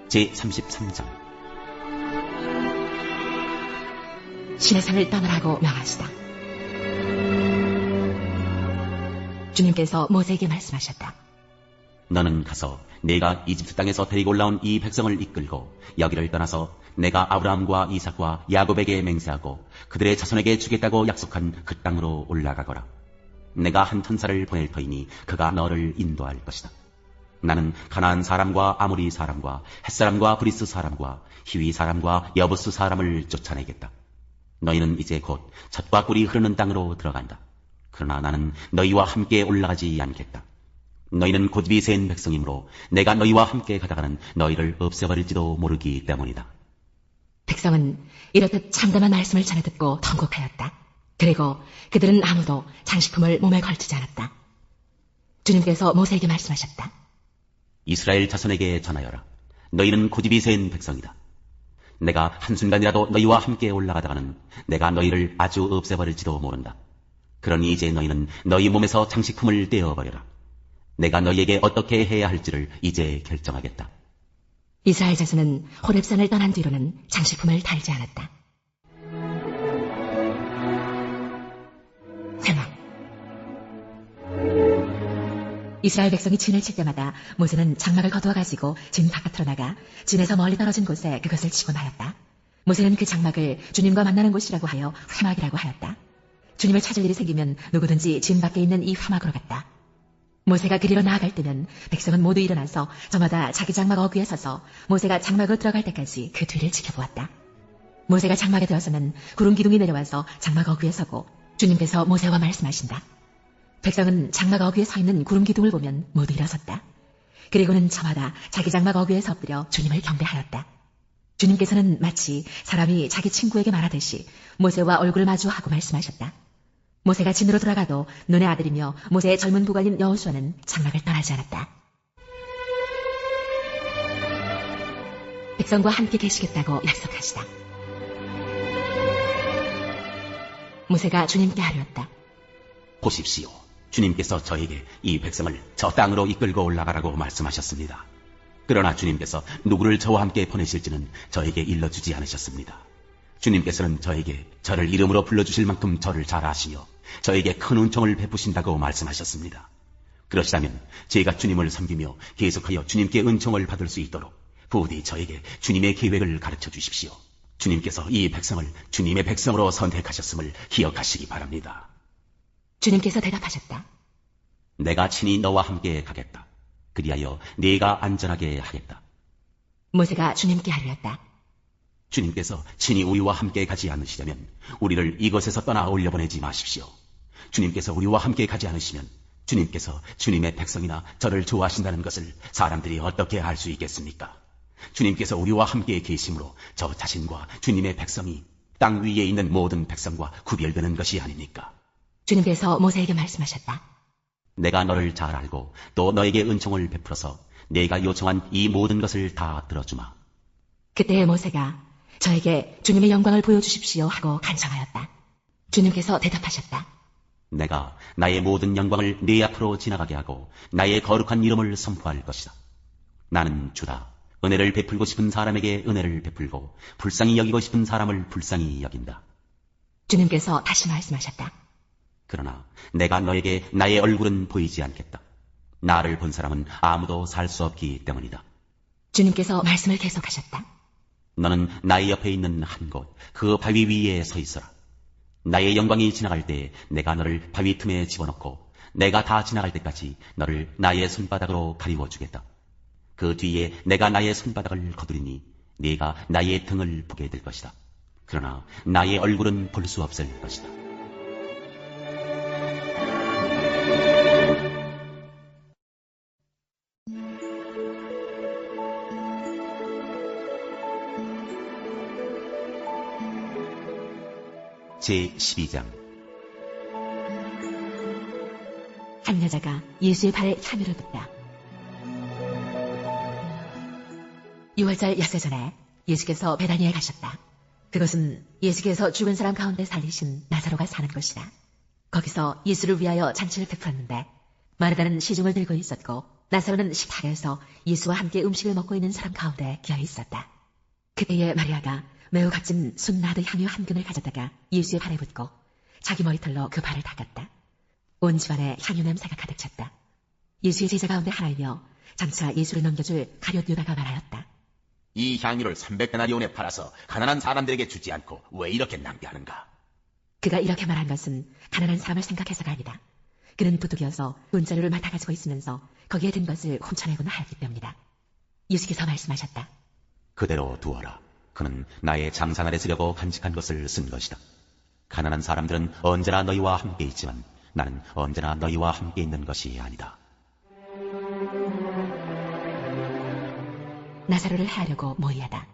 제33장. 시내산을 떠나라고 명하시다. 주님께서 모세에게 말씀하셨다. 너는 가서 내가 이집트 땅에서 데리고 올라온 이 백성을 이끌고 여기를 떠나서 내가 아브라함과 이삭과 야곱에게 맹세하고 그들의 자손에게 주겠다고 약속한 그 땅으로 올라가거라. 내가 한 천사를 보낼 터이니 그가 너를 인도할 것이다. 나는 가나안 사람과 아모리 사람과 헷사람과 브리스 사람과 히위 사람과 여부스 사람을 쫓아내겠다. 너희는 이제 곧 젖과 꿀이 흐르는 땅으로 들어간다. 그러나 나는 너희와 함께 올라가지 않겠다. 너희는 고집이 센 백성이므로 내가 너희와 함께 가다가는 너희를 없애버릴지도 모르기 때문이다. 백성은 이렇듯 참담한 말씀을 전해 듣고 통곡하였다. 그리고 그들은 아무도 장식품을 몸에 걸치지 않았다. 주님께서 모세에게 말씀하셨다. 이스라엘 자손에게 전하여라. 너희는 고집이 센 백성이다. 내가 한순간이라도 너희와 함께 올라가다가는 내가 너희를 아주 없애버릴지도 모른다. 그러니 이제 너희는 너희 몸에서 장식품을 떼어버려라. 내가 너희에게 어떻게 해야 할지를 이제 결정하겠다. 이스라엘 자손은 호렙산을 떠난 뒤로는 장식품을 달지 않았다. 제목. 이스라엘 백성이 진을 칠 때마다 모세는 장막을 거두어 가지고 진 바깥으로 나가 진에서 멀리 떨어진 곳에 그것을 치고 나였다. 모세는 그 장막을 주님과 만나는 곳이라고 하여 회막이라고 하였다. 주님을 찾을 일이 생기면 누구든지 진 밖에 있는 이 회막으로 갔다. 모세가 그리로 나아갈 때는 백성은 모두 일어나서 저마다 자기 장막 어귀에 서서 모세가 장막으로 들어갈 때까지 그 뒤를 지켜보았다. 모세가 장막에 들어서는 구름 기둥이 내려와서 장막 어귀에 서고 주님께서 모세와 말씀하신다. 백성은 장막 어귀에 서 있는 구름 기둥을 보면 모두 일어섰다. 그리고는 저마다 자기 장막 어귀에 엎드려 주님을 경배하였다. 주님께서는 마치 사람이 자기 친구에게 말하듯이 모세와 얼굴을 마주하고 말씀하셨다. 모세가 진으로 들어가도 눈의 아들이며 모세의 젊은 부관인 여호수아는 장막을 떠나지 않았다. 백성과 함께 계시겠다고 약속하시다. 모세가 주님께 아뢰었다. 보십시오. 주님께서 저에게 이 백성을 저 땅으로 이끌고 올라가라고 말씀하셨습니다. 그러나 주님께서 누구를 저와 함께 보내실지는 저에게 일러주지 않으셨습니다. 주님께서는 저에게 저를 이름으로 불러주실 만큼 저를 잘 아시며 저에게 큰 은총을 베푸신다고 말씀하셨습니다. 그러시다면 제가 주님을 섬기며 계속하여 주님께 은총을 받을 수 있도록 부디 저에게 주님의 계획을 가르쳐 주십시오. 주님께서 이 백성을 주님의 백성으로 선택하셨음을 기억하시기 바랍니다. 주님께서 대답하셨다. 내가 친히 너와 함께 가겠다. 그리하여 네가 안전하게 하겠다. 모세가 주님께 아뢰었다. 주님께서 친히 우리와 함께 가지 않으시려면 우리를 이곳에서 떠나 올려보내지 마십시오. 주님께서 우리와 함께 가지 않으시면 주님께서 주님의 백성이나 저를 좋아하신다는 것을 사람들이 어떻게 알 수 있겠습니까? 주님께서 우리와 함께 계심으로 저 자신과 주님의 백성이 땅 위에 있는 모든 백성과 구별되는 것이 아닙니까? 주님께서 모세에게 말씀하셨다. 내가 너를 잘 알고 또 너에게 은총을 베풀어서 네가 요청한 이 모든 것을 다 들어주마. 그때 모세가 저에게 주님의 영광을 보여주십시오 하고 간청하였다. 주님께서 대답하셨다. 내가 나의 모든 영광을 네 앞으로 지나가게 하고 나의 거룩한 이름을 선포할 것이다. 나는 주다. 은혜를 베풀고 싶은 사람에게 은혜를 베풀고 불쌍히 여기고 싶은 사람을 불쌍히 여긴다. 주님께서 다시 말씀하셨다. 그러나 내가 너에게 나의 얼굴은 보이지 않겠다. 나를 본 사람은 아무도 살 수 없기 때문이다. 주님께서 말씀을 계속하셨다. 너는 나의 옆에 있는 한 곳, 그 바위 위에 서 있어라. 나의 영광이 지나갈 때 내가 너를 바위 틈에 집어넣고 내가 다 지나갈 때까지 너를 나의 손바닥으로 가리워주겠다. 그 뒤에 내가 나의 손바닥을 거두리니 네가 나의 등을 보게 될 것이다. 그러나 나의 얼굴은 볼 수 없을 것이다. 제12장. 한 여자가 예수의 발에 향유를 붓다. 6월절 엿새 전에 예수께서 베다니에 가셨다. 그것은 예수께서 죽은 사람 가운데 살리신 나사로가 사는 곳이다. 거기서 예수를 위하여 잔치를 베풀었는데 마르다는 시중을 들고 있었고 나사로는 식탁에서 예수와 함께 음식을 먹고 있는 사람 가운데 끼어 있었다. 그때에 마리아가 매우 값진 순나드 향유 한 근을 가져다가 예수의 발에 붓고 자기 머리털로 그 발을 닦았다. 온 집안에 향유 냄새가 가득 찼다. 예수의 제자 가운데 하나이며 장차 예수를 넘겨줄 가룟 유다가 말하였다. 이 향유를 300데나리온에 팔아서 가난한 사람들에게 주지 않고 왜 이렇게 낭비하는가? 그가 이렇게 말한 것은 가난한 사람을 생각해서가 아니다. 그는 도둑이어서 돈자루를 맡아 가지고 있으면서 거기에 든 것을 훔쳐내고는 하였기 때문이다. 예수께서 말씀하셨다. 그대로 두어라. 그는 나의 장사날에 쓰려고 간직한 것을 쓴 것이다. 가난한 사람들은 언제나 너희와 함께 있지만 나는 언제나 너희와 함께 있는 것이 아니다. 나사로를 해하려고 모의하다.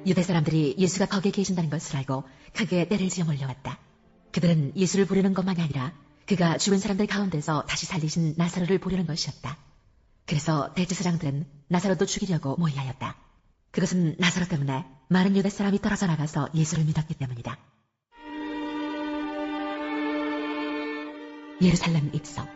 유대 사람들이 예수가 거기에 계신다는 것을 알고 크게 떼를 지어 몰려왔다. 그들은 예수를 보려는 것만이 아니라 그가 죽은 사람들 가운데서 다시 살리신 나사로를 보려는 것이었다. 그래서 대제사장들은 나사로도 죽이려고 모의하였다. 그것은 나사로 때문에 많은 유대 사람이 떨어져 나가서 예수를 믿었기 때문이다. 예루살렘 입성.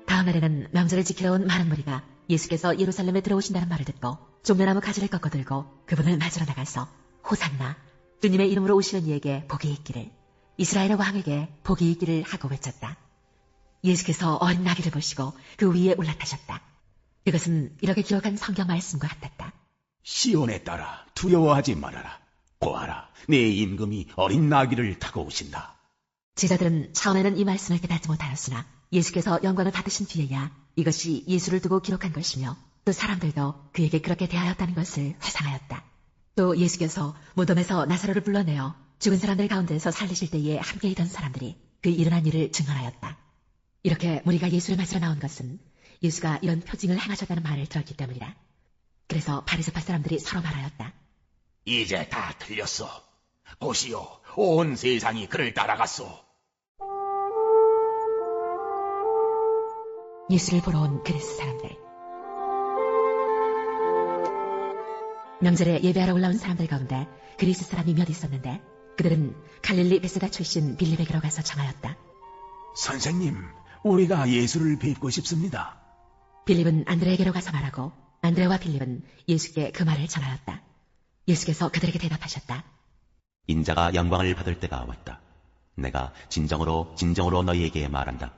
다음 날에는 명절을 지키러 온 많은 무리가 예수께서 예루살렘에 들어오신다는 말을 듣고 종려나무 가지를 꺾어 들고 그분을 맞으러 나가서 호산나, 주님의 이름으로 오시는 이에게 복이 있기를, 이스라엘의 왕에게 복이 있기를 하고 외쳤다. 예수께서 어린 나귀를 보시고 그 위에 올라타셨다. 그것은 이렇게 기록한 성경 말씀과 같았다. 시온에 따라 두려워하지 말아라. 보아라, 내 임금이 어린 나귀를 타고 오신다. 제자들은 처음에는 이 말씀을 깨닫지 못하였으나 예수께서 영광을 받으신 뒤에야 이것이 예수를 두고 기록한 것이며 또 사람들도 그에게 그렇게 대하였다는 것을 회상하였다. 또 예수께서 무덤에서 나사로를 불러내어 죽은 사람들 가운데서 살리실 때에 함께 있던 사람들이 그 일어난 일을 증언하였다. 이렇게 무리가 예수를 맞으러 나온 것은 예수가 이런 표징을 행하셨다는 말을 들었기 때문이다. 그래서 바리새파 사람들이 서로 말하였다. 이제 다 틀렸어. 보시오, 온 세상이 그를 따라갔소. 예수를 보러 온 그리스 사람들. 명절에 예배하러 올라온 사람들 가운데 그리스 사람이 몇 있었는데 그들은 갈릴리 베세다 출신 빌립에게로 가서 청하였다. 선생님, 우리가 예수를 뵙고 싶습니다. 빌립은 안드레에게로 가서 말하고 안드레와 빌립은 예수께 그 말을 전하였다. 예수께서 그들에게 대답하셨다. 인자가 영광을 받을 때가 왔다. 내가 진정으로 너희에게 말한다.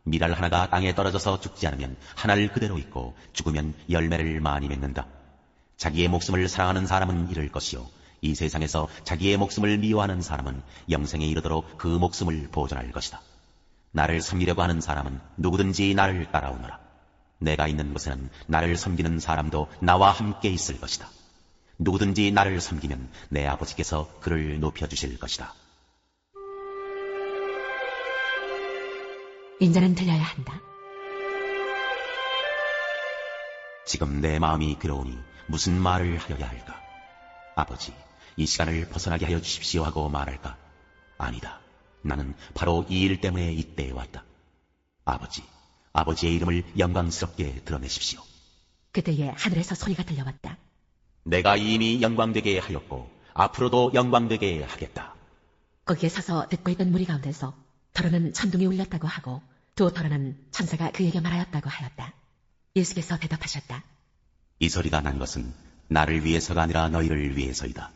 밀알 하나가 땅에 떨어져서 죽지 않으면 하나를 그대로 있고 죽으면 열매를 많이 맺는다. 자기의 목숨을 사랑하는 사람은 잃을 것이요 이 세상에서 자기의 목숨을 미워하는 사람은 영생에 이르도록 그 목숨을 보존할 것이다. 나를 섬기려고 하는 사람은 누구든지 나를 따라오너라. 내가 있는 곳에는 나를 섬기는 사람도 나와 함께 있을 것이다. 누구든지 나를 섬기면 내 아버지께서 그를 높여주실 것이다. 인자는 들려야 한다. 지금 내 마음이 괴로우니 무슨 말을 하여야 할까? 아버지, 이 시간을 벗어나게 하여 주십시오 하고 말할까? 아니다. 나는 바로 이 일 때문에 이때에 왔다. 아버지의 이름을 영광스럽게 드러내십시오. 그때에 하늘에서 소리가 들려왔다. 내가 이미 영광되게 하였고 앞으로도 영광되게 하겠다. 거기에 서서 듣고 있던 무리 가운데서 더러는 천둥이 울렸다고 하고 또 더러는 천사가 그에게 말하였다고 하였다. 예수께서 대답하셨다. 이 소리가 난 것은 나를 위해서가 아니라 너희를 위해서이다.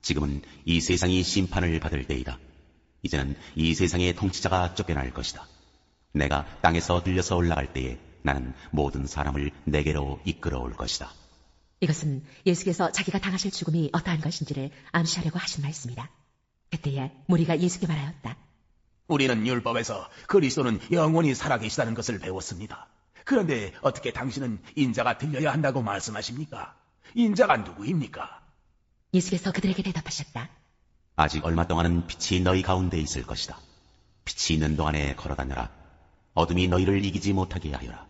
지금은 이 세상이 심판을 받을 때이다. 이제는 이 세상의 통치자가 쫓겨날 것이다. 내가 땅에서 들려서 올라갈 때에 나는 모든 사람을 내게로 이끌어올 것이다. 이것은 예수께서 자기가 당하실 죽음이 어떠한 것인지를 암시하려고 하신 말씀이다. 그때에 무리가 예수께 말하였다. 우리는 율법에서 그리스도는 영원히 살아계시다는 것을 배웠습니다. 그런데 어떻게 당신은 인자가 들려야 한다고 말씀하십니까? 인자가 누구입니까? 예수께서 그들에게 대답하셨다. 아직 얼마 동안은 빛이 너희 가운데 있을 것이다. 빛이 있는 동안에 걸어다녀라. 어둠이 너희를 이기지 못하게 하여라.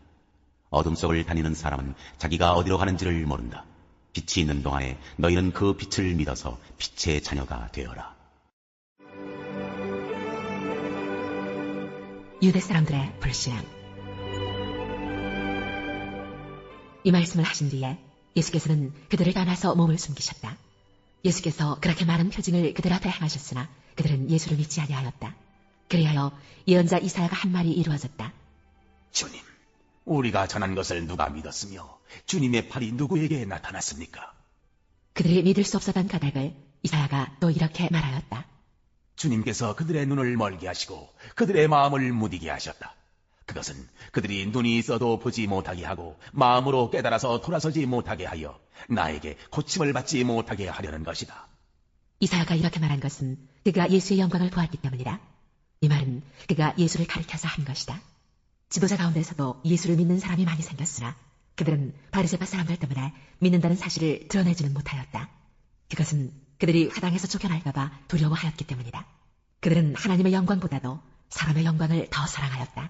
어둠 속을 다니는 사람은 자기가 어디로 가는지를 모른다. 빛이 있는 동안에 너희는 그 빛을 믿어서 빛의 자녀가 되어라. 유대 사람들의 불신앙. 이 말씀을 하신 뒤에 예수께서는 그들을 떠나서 몸을 숨기셨다. 예수께서 그렇게 많은 표징을 그들 앞에 행하셨으나 그들은 예수를 믿지 아니하였다. 그리하여 예언자 이사야가 한 말이 이루어졌다. 주님, 우리가 전한 것을 누가 믿었으며 주님의 팔이 누구에게 나타났습니까? 그들이 믿을 수 없었던 까닭을 이사야가 또 이렇게 말하였다. 주님께서 그들의 눈을 멀게 하시고 그들의 마음을 무디게 하셨다. 그것은 그들이 눈이 있어도 보지 못하게 하고 마음으로 깨달아서 돌아서지 못하게 하여 나에게 고침을 받지 못하게 하려는 것이다. 이사야가 이렇게 말한 것은 그가 예수의 영광을 보았기 때문이다. 이 말은 그가 예수를 가리켜서 한 것이다. 지도자 가운데서도 예수를 믿는 사람이 많이 생겼으나 그들은 바리새파 사람들 때문에 믿는다는 사실을 드러내지는 못하였다. 그것은 그들이 화당에서 쫓겨날까 봐 두려워하였기 때문이다. 그들은 하나님의 영광보다도 사람의 영광을 더 사랑하였다.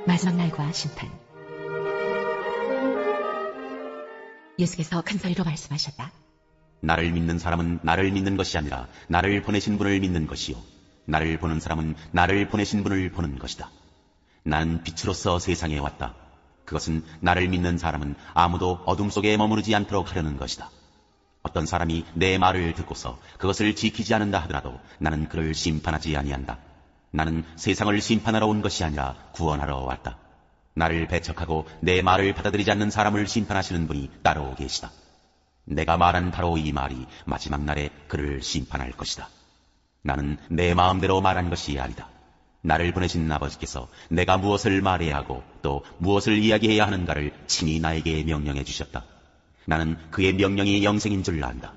마지막 날과 심판. 예수께서 큰 소리로 말씀하셨다. 나를 믿는 사람은 나를 믿는 것이 아니라 나를 보내신 분을 믿는 것이요. 나를 보는 사람은 나를 보내신 분을 보는 것이다. 나는 빛으로서 세상에 왔다. 그것은 나를 믿는 사람은 아무도 어둠 속에 머무르지 않도록 하려는 것이다. 어떤 사람이 내 말을 듣고서 그것을 지키지 않는다 하더라도 나는 그를 심판하지 아니한다. 나는 세상을 심판하러 온 것이 아니라 구원하러 왔다. 나를 배척하고 내 말을 받아들이지 않는 사람을 심판하시는 분이 따로 계시다. 내가 말한 바로 이 말이 마지막 날에 그를 심판할 것이다. 나는 내 마음대로 말한 것이 아니다. 나를 보내신 아버지께서 내가 무엇을 말해야 하고 또 무엇을 이야기해야 하는가를 친히 나에게 명령해 주셨다. 나는 그의 명령이 영생인 줄 안다.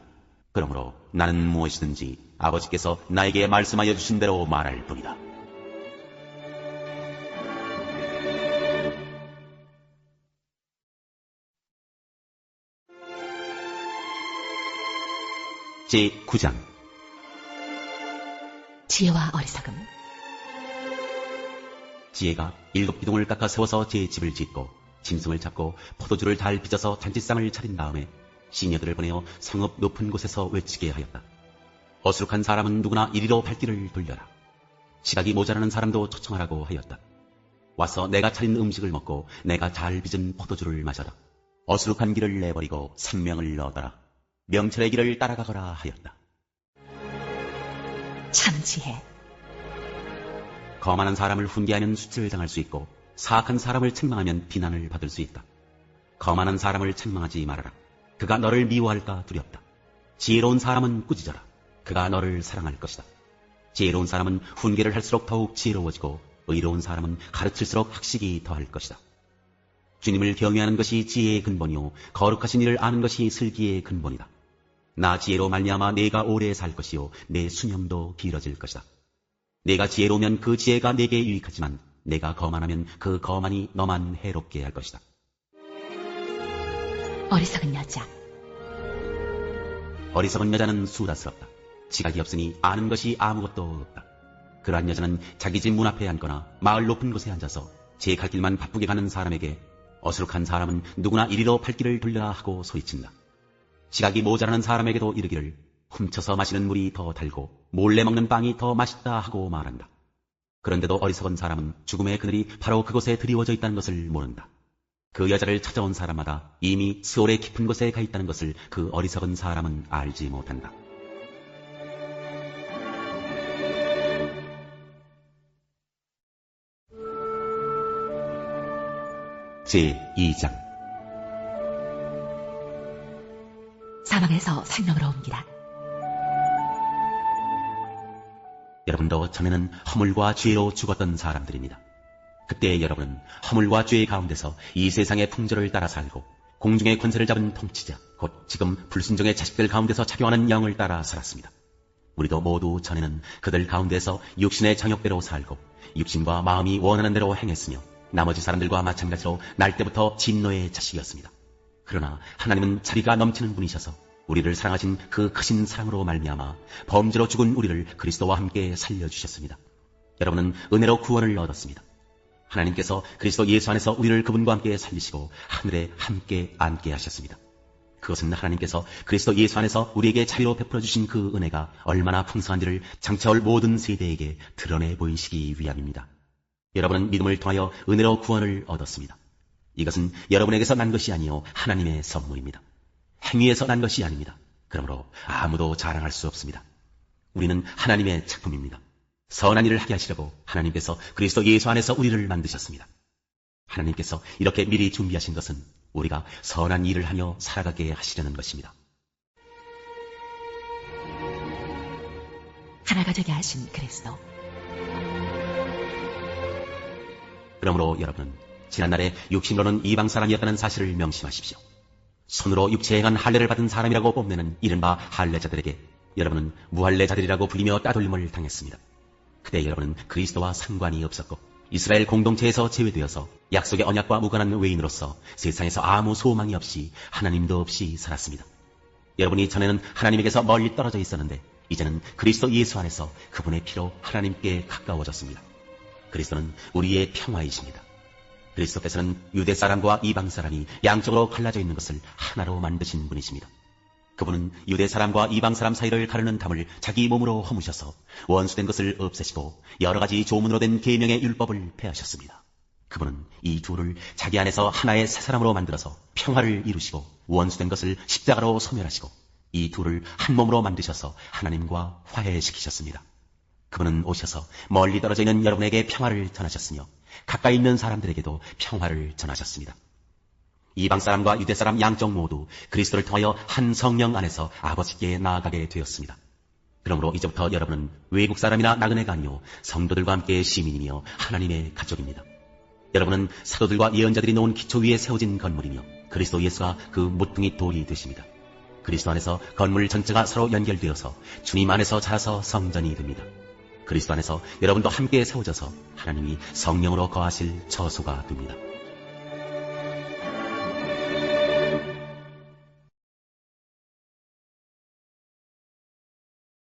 그러므로 나는 무엇이든지 아버지께서 나에게 말씀하여 주신 대로 말할 뿐이다. 제9장 지혜와 어리석음. 지혜가 7기둥을 깎아 세워서 제 집을 짓고 짐승을 잡고 포도주를 잘 빚어서 잔치상을 차린 다음에 시녀들을 보내어 성읍 높은 곳에서 외치게 하였다. 어수룩한 사람은 누구나 이리로 발길을 돌려라. 시각이 모자라는 사람도 초청하라고 하였다. 와서 내가 차린 음식을 먹고 내가 잘 빚은 포도주를 마셔라. 어수룩한 길을 내버리고 생명을 얻어라. 명철의 길을 따라가거라 하였다. 참 지혜. 거만한 사람을 훈계하면 수치를 당할 수 있고 사악한 사람을 책망하면 비난을 받을 수 있다. 거만한 사람을 책망하지 말아라. 그가 너를 미워할까 두렵다. 지혜로운 사람은 꾸짖어라. 그가 너를 사랑할 것이다. 지혜로운 사람은 훈계를 할수록 더욱 지혜로워지고 의로운 사람은 가르칠수록 학식이 더할 것이다. 주님을 경외하는 것이 지혜의 근본이요 거룩하신 이를 아는 것이 슬기의 근본이다. 나 지혜로 말미암아 내가 오래 살 것이요 내 수명도 길어질 것이다. 내가 지혜로우면 그 지혜가 내게 유익하지만 내가 거만하면 그 거만이 너만 해롭게 할 것이다. 어리석은 여자. 어리석은 여자는 수다스럽다. 지각이 없으니 아는 것이 아무것도 없다. 그러한 여자는 자기 집 문 앞에 앉거나 마을 높은 곳에 앉아서 제 갈 길만 바쁘게 가는 사람에게 어수룩한 사람은 누구나 이리로 발길을 돌려라 하고 소리친다. 지각이 모자라는 사람에게도 이르기를 훔쳐서 마시는 물이 더 달고 몰래 먹는 빵이 더 맛있다 하고 말한다. 그런데도 어리석은 사람은 죽음의 그늘이 바로 그곳에 드리워져 있다는 것을 모른다. 그 여자를 찾아온 사람마다 이미 스올의 깊은 곳에 가 있다는 것을 그 어리석은 사람은 알지 못한다. 제2장 사망에서 생명으로 옮기라. 여러분도 전에는 허물과 죄로 죽었던 사람들입니다. 그때 여러분은 허물과 죄 가운데서 이 세상의 풍조를 따라 살고 공중의 권세를 잡은 통치자, 곧 지금 불순종의 자식들 가운데서 작용하는 영을 따라 살았습니다. 우리도 모두 전에는 그들 가운데서 육신의 정욕대로 살고 육신과 마음이 원하는 대로 행했으며 나머지 사람들과 마찬가지로 날 때부터 진노의 자식이었습니다. 그러나 하나님은 자비가 넘치는 분이셔서 우리를 사랑하신 그 크신 사랑으로 말미암아 범죄로 죽은 우리를 그리스도와 함께 살려주셨습니다. 여러분은 은혜로 구원을 얻었습니다. 하나님께서 그리스도 예수 안에서 우리를 그분과 함께 살리시고 하늘에 함께 앉게 하셨습니다. 그것은 하나님께서 그리스도 예수 안에서 우리에게 자비로 베풀어 주신 그 은혜가 얼마나 풍성한지를 장차올 모든 세대에게 드러내 보이시기 위함입니다. 여러분은 믿음을 통하여 은혜로 구원을 얻었습니다. 이것은 여러분에게서 난 것이 아니요 하나님의 선물입니다. 행위에서 난 것이 아닙니다. 그러므로 아무도 자랑할 수 없습니다. 우리는 하나님의 작품입니다. 선한 일을 하게 하시려고 하나님께서 그리스도 예수 안에서 우리를 만드셨습니다. 하나님께서 이렇게 미리 준비하신 것은 우리가 선한 일을 하며 살아가게 하시려는 것입니다. 하나가 되게 하신 그리스도. 그러므로 여러분은 지난날에 육신으로는 이방 사람이었다는 사실을 명심하십시오. 손으로 육체에 행한 할례를 받은 사람이라고 뽐내는 이른바 할례자들에게 여러분은 무할례자들이라고 불리며 따돌림을 당했습니다. 그때 여러분은 그리스도와 상관이 없었고 이스라엘 공동체에서 제외되어서 약속의 언약과 무관한 외인으로서 세상에서 아무 소망이 없이 하나님도 없이 살았습니다. 여러분이 전에는 하나님에게서 멀리 떨어져 있었는데 이제는 그리스도 예수 안에서 그분의 피로 하나님께 가까워졌습니다. 그리스도는 우리의 평화이십니다. 그리스도께서는 유대 사람과 이방 사람이 양쪽으로 갈라져 있는 것을 하나로 만드신 분이십니다. 그분은 유대 사람과 이방 사람 사이를 가르는 담을 자기 몸으로 허무셔서 원수된 것을 없애시고 여러 가지 조문으로 된 계명의 율법을 폐하셨습니다. 그분은 이 둘을 자기 안에서 하나의 새 사람으로 만들어서 평화를 이루시고 원수된 것을 십자가로 소멸하시고 이 둘을 한 몸으로 만드셔서 하나님과 화해시키셨습니다. 그분은 오셔서 멀리 떨어져 있는 여러분에게 평화를 전하셨으며 가까이 있는 사람들에게도 평화를 전하셨습니다. 이방 사람과 유대 사람 양쪽 모두 그리스도를 통하여 한 성령 안에서 아버지께 나아가게 되었습니다. 그러므로 이제부터 여러분은 외국 사람이나 나그네가 아니요 성도들과 함께 시민이며 하나님의 가족입니다. 여러분은 사도들과 예언자들이 놓은 기초 위에 세워진 건물이며 그리스도 예수가 그 모퉁이 돌이 되십니다. 그리스도 안에서 건물 전체가 서로 연결되어서 주님 안에서 자라서 성전이 됩니다. 그리스도 안에서 여러분도 함께 세워져서 하나님이 성령으로 거하실 처소가 됩니다.